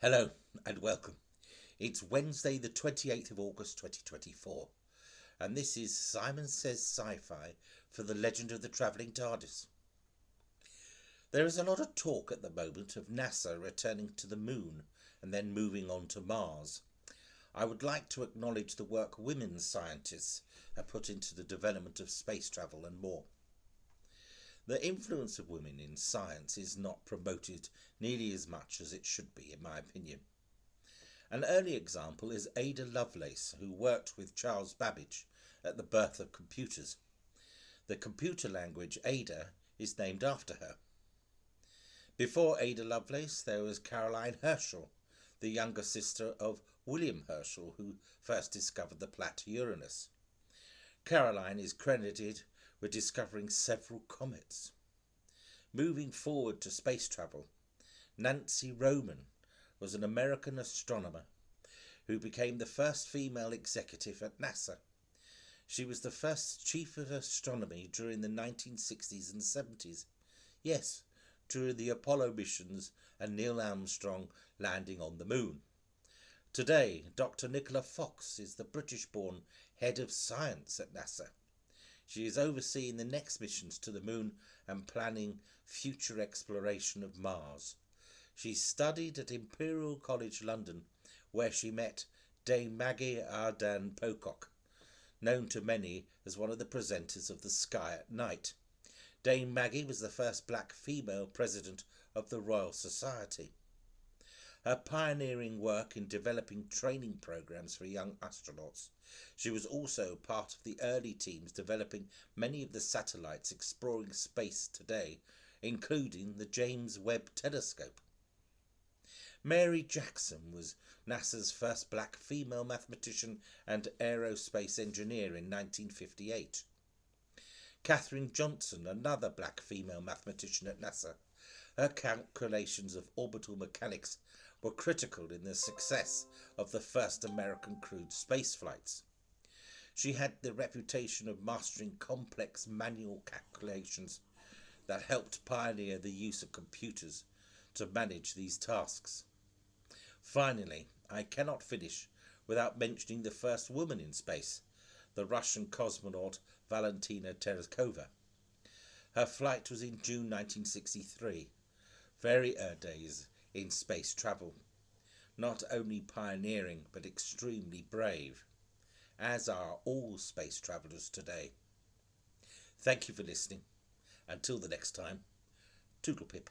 Hello and welcome. It's Wednesday the 28th of August 2024 and this is Simon Says Sci-Fi for the Legend of the Traveling TARDIS. There is a lot of talk at the moment of NASA returning to the moon and then moving on to Mars. I would like to acknowledge the work women scientists have put into the development of space travel and more. The influence of women in science is not promoted nearly as much as it should be, in my opinion. An early example is Ada Lovelace, who worked with Charles Babbage at the birth of computers. The computer language Ada is named after her. Before Ada Lovelace, there was Caroline Herschel, the younger sister of William Herschel, who first discovered the planet Uranus. Caroline is credited with discovering several comets. Moving forward to space travel, Nancy Roman was an American astronomer who became the first female executive at NASA. She was the first chief of astronomy during the 1960s and 70s. Yes, during the Apollo missions and Neil Armstrong landing on the moon. Today, Dr. Nicola Fox is the British-born head of science at NASA. She is overseeing the next missions to the moon and planning future exploration of Mars. She studied at Imperial College London, where she met Dame Maggie Ardan Pocock, known to many as one of the presenters of The Sky at Night. Dame Maggie was the first black female president of the Royal Society. Her pioneering work in developing training programs for young astronauts. She was also part of the early teams developing many of the satellites exploring space today, including the James Webb Telescope. Mary Jackson was NASA's first black female mathematician and aerospace engineer in 1958. Katherine Johnson, another black female mathematician at NASA. Her calculations of orbital mechanics were critical in the success of the first American crewed space flights. She had the reputation of mastering complex manual calculations that helped pioneer the use of computers to manage these tasks. Finally, I cannot finish without mentioning the first woman in space, the Russian cosmonaut Valentina Tereshkova. Her flight was in June 1963. Very early days in space travel. Not only pioneering but extremely brave, as are all space travellers today. Thank you for listening. Until the next time, toodle pip.